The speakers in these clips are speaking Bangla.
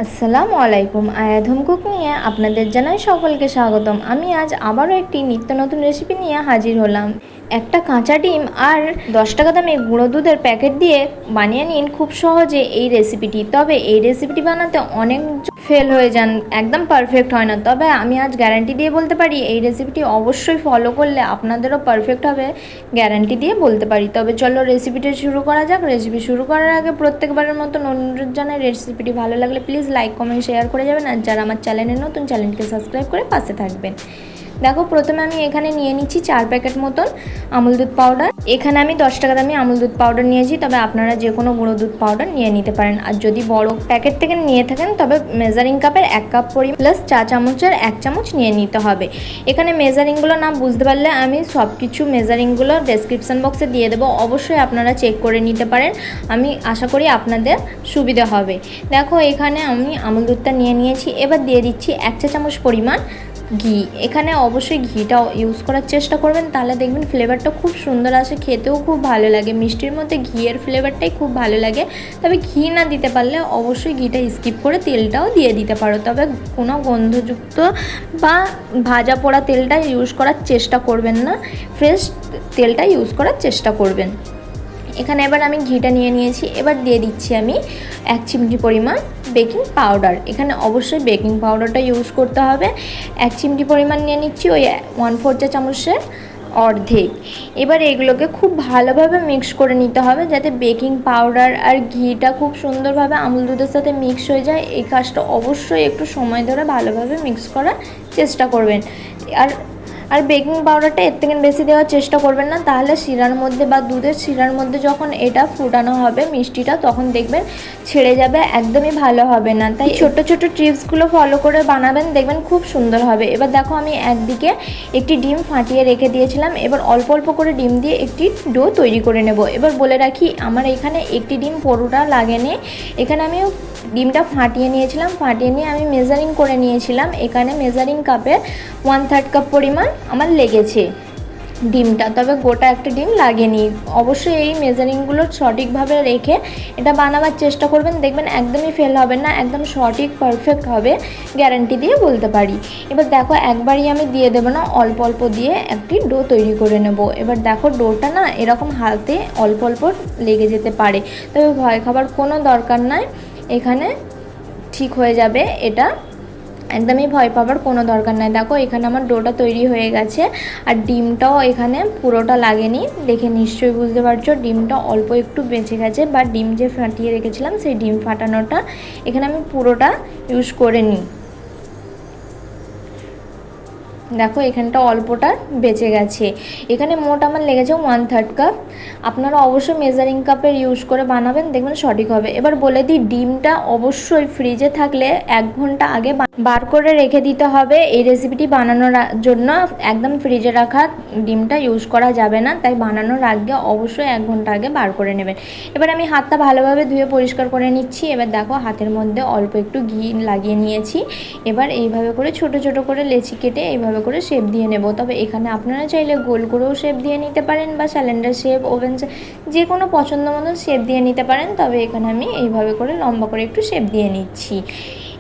আসসালামু আলাইকুম। আয়াত হোম কুকিংয়ে আপনাদের জানাই সকলকে স্বাগতম। আমি আজ আবারও একটি নিত্য নতুন রেসিপি নিয়ে হাজির হলাম। একটা কাঁচা ডিম আর 10 টাকা দামে গুঁড়ো দুধের প্যাকেট দিয়ে বানিয়ে নিন খুব সহজে এই রেসিপিটি। তবে এই রেসিপিটি বানাতে অনেক ফেল হয়ে যান, একদম পারফেক্ট হয় না। তবে আমি আজ গ্যারান্টি দিয়ে বলতে পারি এই রেসিপিটি অবশ্যই ফলো করলে আপনাদেরও পারফেক্ট হবে, গ্যারান্টি দিয়ে বলতে পারি। তবে চলো রেসিপিটি শুরু করা যাক। রেসিপি শুরু করার আগে প্রত্যেকবারের মতন অনুরোধ জানাই, রেসিপিটি ভালো লাগলে প্লিজ লাইক কমেন্ট শেয়ার করে যাবেন। আর যারা আমার চ্যানেলে নতুন, চ্যানেলকে সাবস্ক্রাইব করে পাশে থাকবেন। দেখো প্রথমে আমি এখানে নিয়ে নিচ্ছি 4 প্যাকেট মতন আমুল দুধ পাউডার। এখানে আমি 10 টাকা দামি আমুল দুধ পাউডার নিয়েছি, তবে আপনারা যে কোনো গুঁড়ো দুধ পাউডার নিয়ে নিতে পারেন। আর যদি বড় প্যাকেট থেকে নিয়ে থাকেন তবে মেজারিং কাপের 1 কাপ পরিমাণ প্লাস চা চামচের 1 চামচ নিয়ে নিতে হবে। এখানে মেজারিংগুলো না বুঝতে পারলে আমি সব কিছু মেজারিংগুলো ডেসক্রিপশান বক্সে দিয়ে দেবো, অবশ্যই আপনারা চেক করে নিতে পারেন। আমি আশা করি আপনাদের সুবিধা হবে। দেখো এখানে আমি আমুল দুধটা নিয়ে নিয়েছি। এবার দিয়ে দিচ্ছি 1 চা চামচ পরিমাণ ঘি। এখানে অবশ্যই ঘিটা ইউজ করার চেষ্টা করবেন, তাহলে দেখবেন ফ্লেভারটা খুব সুন্দর আসে, খেতেও খুব ভালো লাগে। মিষ্টির মধ্যে ঘিয়ের ফ্লেভারটাই খুব ভালো লাগে। তবে ঘি না দিতে পারলে অবশ্যই ঘিটা স্কিপ করে তেলটাও দিয়ে দিতে পারো, তবে কোনো গন্ধযুক্ত বা ভাজা পোড়া তেলটা ইউজ করার চেষ্টা করবেন না, ফ্রেশ তেলটা ইউজ করার চেষ্টা করবেন। এখানে এবার আমি ঘিটা নিয়ে নিয়েছি। এবার দিয়ে দিচ্ছি আমি 1 চিমটি পরিমাণ বেকিং পাউডার। এখানে অবশ্যই বেকিং পাউডারটা ইউজ করতে হবে। 1 চিমটি পরিমাণ নিয়ে নিচ্ছি, ওই 1/4 চা চামচের অর্ধেক। এবার এগুলোকে খুব ভালোভাবে মিক্স করে নিতে হবে, যাতে বেকিং পাউডার আর ঘিটা খুব সুন্দরভাবে আমুল দুধের সাথে মিক্স হয়ে যায়। এই কাজটা অবশ্যই একটু সময় ধরে ভালোভাবে মিক্স করার চেষ্টা করবেন। আর বেকিং পাউডারটা এর থেকে বেশি দেওয়ার চেষ্টা করবেন না, তাহলে শিরার মধ্যে বা দুধের শিরার মধ্যে যখন এটা ফুটানো হবে মিষ্টিটা, তখন দেখবেন ছেড়ে যাবে, একদমই ভালো হবে না। তাই ছোট ছোট টিপসগুলো ফলো করে বানাবেন, দেখবেন খুব সুন্দর হবে। এবার দেখো আমি একদিকে একটি ডিম ফাটিয়ে রেখে দিয়েছিলাম। এবার অল্প অল্প করে ডিম দিয়ে একটি ডো তৈরি করে নেব। এবার বলে রাখি আমার এখানে একটি ডিম পুরোটা লাগেনি, এখানে আমি ডিমটা ফাটিয়ে নিয়েছিলাম। ফাটিয়ে নিয়ে আমি মেজারিং করে নিয়েছিলাম। এখানে মেজারিং কাপের 1/3 কাপ পরিমাণ আমার লেগেছে ডিমটা, তবে গোটা একটা ডিম লাগেনি। অবশ্যই এই মেজারিংগুলো সঠিকভাবে রেখে এটা বানাবার চেষ্টা করবেন, দেখবেন একদমই ফেল হবে না, একদম সঠিক পারফেক্ট হবে, গ্যারান্টি দিয়ে বলতে পারি। এবার দেখো একবারই আমি দিয়ে দেবো না, অল্প অল্প দিয়ে একটি ডো তৈরি করে নেব। এবার দেখো ডোটা না এরকম হাতে অল্প অল্প লেগে যেতে পারে, তবে ভয় খাবার কোনো দরকার নাই, এখানে ঠিক হয়ে যাবে। এটা একদমই ভয় পাবার কোনো দরকার নাই। দেখো এখানে আমার ডোটা তৈরি হয়ে গেছে, আর ডিমটাও এখানে পুরোটা লাগেনি, দেখে নিশ্চয়ই বুঝতে পারছো ডিমটা অল্প একটু বেঁচে গেছে, বা ডিম যে ফাটিয়ে রেখেছিলাম সেই ডিম ফাটানোটা এখানে আমি পুরোটা ইউজ করে নিই। দেখো এখানটা অল্পটা বেঁচে গেছে। এখানে মোট আমার লেগেছে 1/3 কাপ। আপনারা অবশ্যই মেজারিং কাপের ইউজ করে বানাবেন, দেখবেন সঠিক হবে। এবার বলে দিই ডিমটা অবশ্যই ফ্রিজে থাকলে 1 ঘন্টা আগে বার করে রেখে দিতে হবে। এই রেসিপিটি বানানোর জন্য একদম ফ্রিজে রাখা ডিমটা ইউজ করা যাবে না, তাই বানানোর আগে অবশ্যই 1 ঘন্টা আগে বার করে নেবেন। এবার আমি হাতটা ভালোভাবে ধুয়ে পরিষ্কার করে নিচ্ছি। এবার দেখো হাতের মধ্যে অল্প একটু ঘি লাগিয়ে নিয়েছি। এবার এইভাবে করে ছোট ছোট করে লেচি কেটে এইভাবে করে শেপ দিয়ে নেব। তবে এখানে আপনারা চাইলে গোল করেও শেপ দিয়ে নিতে পারেন, বা সিলিন্ডার শেপ, ওভেন শেপ, যে কোনো পছন্দ মতন শেপ দিয়ে নিতে পারেন। তবে এখানে আমি এইভাবে করে লম্বা করে একটু শেপ দিয়ে নিচ্ছি।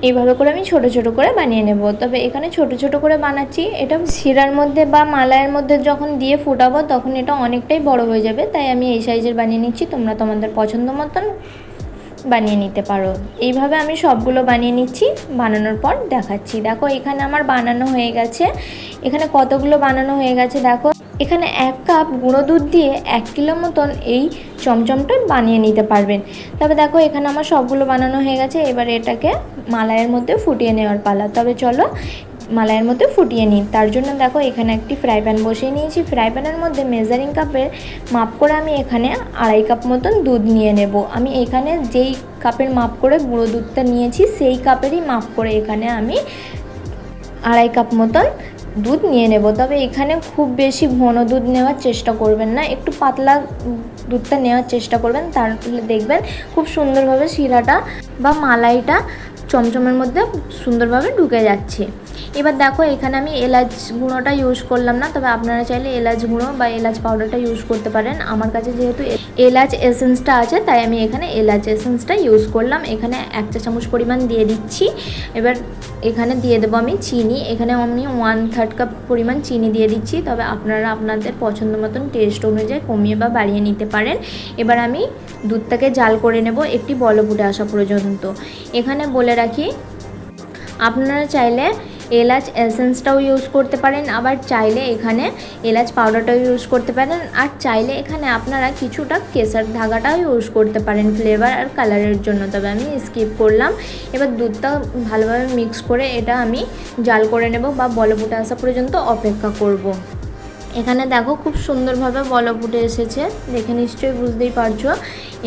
এইভাবে করে আমি ছোট ছোট করে বানিয়ে নেব। তবে এখানে ছোট ছোট করে বানাচ্ছি, এটা শিরার মধ্যে বা মালাইয়ের মধ্যে যখন দিয়ে ফুটাবো তখন এটা অনেকটাই বড় হয়ে যাবে, তাই আমি এই সাইজের বানিয়ে নিচ্ছি। তোমরা তোমাদের পছন্দ মতন বানিয়ে নিতে পারো। এইভাবে আমি সবগুলো বানিয়ে নিচ্ছি, বানানোর পর দেখাচ্ছি। দেখো এখানে আমার বানানো হয়ে গেছে। এখানে কতগুলো বানানো হয়ে গেছে দেখো। এখানে 1 কাপ গুঁড়ো দুধ দিয়ে 1 কিলো মতন এই চমচমটা বানিয়ে নিতে পারবেন। তবে দেখো এখানে আমার সবগুলো বানানো হয়ে গেছে। এবার এটাকে মালাইয়ের মধ্যে ফুটিয়ে নেওয়ার পালা। তবে চলো মালাইয়ের মধ্যে ফুটিয়ে নিই। তার জন্য দেখো এখানে একটি ফ্রাই প্যান বসিয়ে নিয়েছি। ফ্রাই প্যানের মধ্যে মেজারিং কাপের মাপ করে আমি এখানে 2.5 কাপ মতন দুধ নিয়ে নেব। আমি এখানে যেই কাপের মাপ করে গুঁড়ো দুধটা নিয়েছি সেই কাপেরই মাপ করে এখানে আমি 2.5 কাপ মতন দুধ নিয়ে নেব। তবে এখানে খুব বেশি ঘন দুধ নেওয়ার চেষ্টা করবেন না, একটু পাতলা দুধটা নেওয়ার চেষ্টা করবেন, তাহলে দেখবেন খুব সুন্দরভাবে শিরাটা বা মালাইটা চমচমের মধ্যে সুন্দরভাবে ঢুকে যাচ্ছে। এবার দেখো এখানে আমি এলাচ গুঁড়োটা ইউজ করলাম না, তবে আপনারা চাইলে এলাচ গুঁড়ো বা এলাচ পাউডারটা ইউজ করতে পারেন। আমার কাছে যেহেতু এলাচ এসেন্সটা আছে, তাই আমি এখানে এলাচ এসেন্সটা ইউজ করলাম। এখানে 1 চা চামচ পরিমাণ দিয়ে দিচ্ছি। এবার এখানে দিয়ে দেবো আমি চিনি। এখানে আমি 1/3 কাপ পরিমাণ চিনি দিয়ে দিচ্ছি, তবে আপনারা আপনাদের পছন্দ মতন টেস্ট অনুযায়ী কমিয়ে বা বাড়িয়ে নিতে পারেন। এবার আমি দুধটাকে জাল করে নেব একটি বলক আসা পর্যন্ত। এখানে বলে রাখি, আপনারা চাইলে এলাচ এসেন্সটাও ইউজ করতে পারেন, আবার চাইলে এখানে এলাচ পাউডারটাও ইউজ করতে পারেন, আর চাইলে এখানে আপনারা কিছুটা কেশর ধাগাটাও ইউজ করতে পারেন ফ্লেভার আর কালারের জন্য, তবে আমি স্কিপ করলাম। এবার দুধটা ভালোভাবে মিক্স করে এটা আমি জাল করে নেব বা বলক আসা পর্যন্ত অপেক্ষা করব। এখানে দেখো খুব সুন্দরভাবে বলক উঠে এসেছে, দেখে নিশ্চয়ই বুঝতেই পারছো।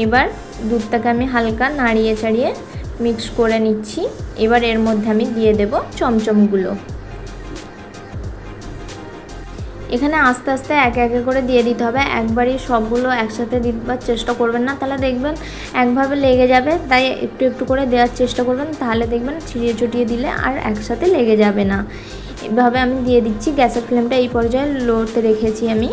এবার দুধটাকে আমি হালকা নাড়িয়ে চাড়িয়ে মিক্স করে নিচ্ছি। এবার এর মধ্যে আমি দিয়ে দেব চমচমগুলো। এখানে আস্তে আস্তে একে একে করে দিয়ে দিতে হবে, একবারই সবগুলো একসাথে দিবার চেষ্টা করবেন না, তাহলে দেখবেন একভাবে লেগে যাবে। তাই একটু একটু করে দেওয়ার চেষ্টা করবেন, তাহলে দেখবেন ছিটিয়ে ছটিয়ে দিলে আর একসাথে লেগে যাবে না। এভাবে আমি দিয়ে দিচ্ছি। গ্যাসের ফ্লেমটা এই পর্যায়ে লোতে রেখেছি আমি।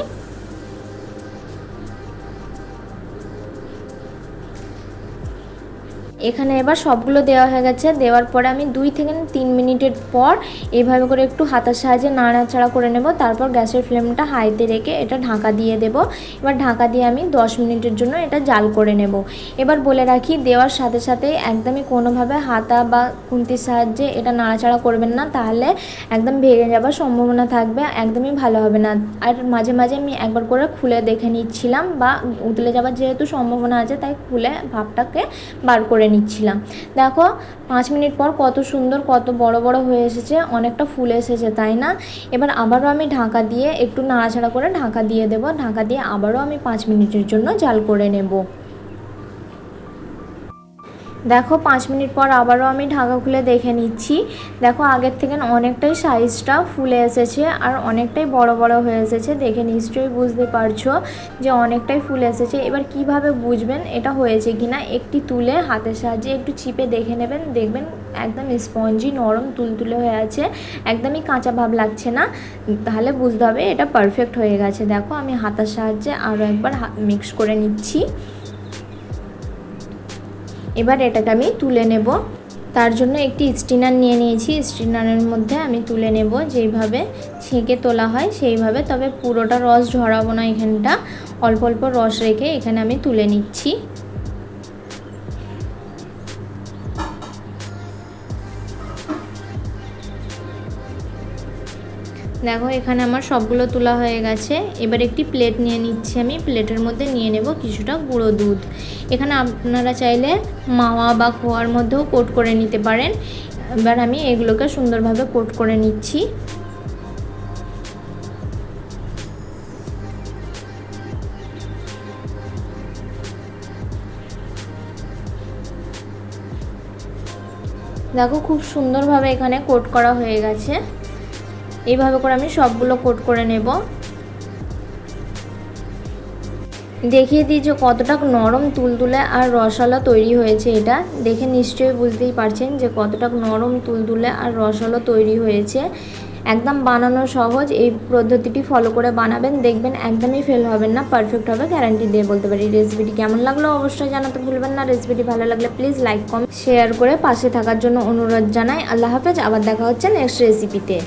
এখানে এবার সবগুলো দেওয়া হয়ে গেছে। দেওয়ার পরে আমি 2 থেকে 3 মিনিটের পর এইভাবে করে একটু হাতের সাহায্যে নাড়াচাড়া করে নেব। তারপর গ্যাসের ফ্লেমটা হাইতে রেখে এটা ঢাকা দিয়ে দেব। এবার ঢাকা দিয়ে আমি 10 মিনিটের জন্য এটা জাল করে নেব। এবার বলে রাখি, দেওয়ার সাথে সাথেই একদমই কোনোভাবে হাতা বা খুন্তির সাহায্যে এটা নাড়াচাড়া করবেন না, তাহলে একদম ভেঙে যাওয়ার সম্ভাবনা থাকবে, একদমই ভালো হবে না। আর মাঝে মাঝে আমি একবার করে খুলে দেখে নিচ্ছিলাম, বা উতলে যাওয়ার যেহেতু সম্ভাবনা আছে তাই খুলে ভাপটাকে বার করে নিচ্ছিলাম। দেখো 5 মিনিট পর কত সুন্দর, কত বড় বড় হয়ে এসেছে, অনেকটা ফুলে এসেছে, তাই না? এবার আবারও আমি ঢাকা দিয়ে একটু নাড়াচাড়া করে ঢাকা দিয়ে দেব। ঢাকা দিয়ে আবারও আমি 5 মিনিটের জন্য জাল করে নেব। দেখো 5 মিনিট পর আবারও আমি ঢাকা খুলে দেখে নিচ্ছি। দেখো আগের থেকে অনেকটাই সাইজটা ফুলে এসেছে আর অনেকটাই বড় বড় হয়ে এসেছে, দেখে নিশ্চয়ই বুঝতে পারছো যে অনেকটাই ফুলে এসেছে। এবার কিভাবে বুঝবেন এটা হয়েছে কিনা, একটি তুলে হাতের সাহায্যে একটু চিপে দেখে নেবেন, দেখবেন একদম স্পঞ্জি নরম তুলতুলে হয়ে আছে, একদমই কাঁচা ভাব লাগছে না, তাহলে বুঝতে হবে এটা পারফেক্ট হয়ে গেছে। দেখো আমি হাতের সাহায্যে আরও একবার মিক্স করে নিচ্ছি। এবার এটাকে আমি তুলে নেব। তার জন্য একটি স্ট্রেনার নিয়ে নিয়েছি, স্ট্রেনারের মধ্যে আমি তুলে নেব, যেইভাবে ছেঁকে তোলা হয় সেইভাবে, তবে পুরোটা রস ঝরাবো না, এখানটা অল্প অল্প রস রেখে এখানে আমি তুলে নিচ্ছি। দেখো এখানে আমার সবগুলো তোলা হয়ে গেছে। এবার একটি প্লেট নিয়ে নিচ্ছি আমি, প্লেটের মধ্যে নিয়ে নেব কিছুটা গুঁড়ো দুধ। এখানে আপনারা চাইলে মাওয়া বা খোয়ার মধ্যেও কোট করে নিতে পারেন। এবার আমি এগুলোকে সুন্দরভাবে কোট করে নিচ্ছি। দেখো খুব সুন্দরভাবে এখানে কোট করা হয়ে গেছে। এইভাবে করে আমি সবগুলো কোট করে নেব। দেখিয়ে দিই যে কতটা নরম তুলতুলে আর রসালো তৈরি হয়েছে। এটা দেখে নিশ্চয়ই বুঝতেই পারছেন যে কতটা নরম তুলতুলে আর রসালো তৈরি হয়েছে। একদম বানানো সহজ, এই পদ্ধতিটি ফলো করে বানাবেন, দেখবেন একদমই ফেল হবেন না, পারফেক্ট হবে, গ্যারান্টি দিয়ে বলতে পারি। রেসিপিটি কেমন লাগলো অবশ্যই জানাতে ভুলবেন না। রেসিপিটি ভালো লাগলে প্লিজ লাইক কমেন্ট শেয়ার করে পাশে থাকার জন্য অনুরোধ জানাই। আল্লাহ হাফেজ, আবার দেখা হচ্ছে নেক্সট রেসিপিতে।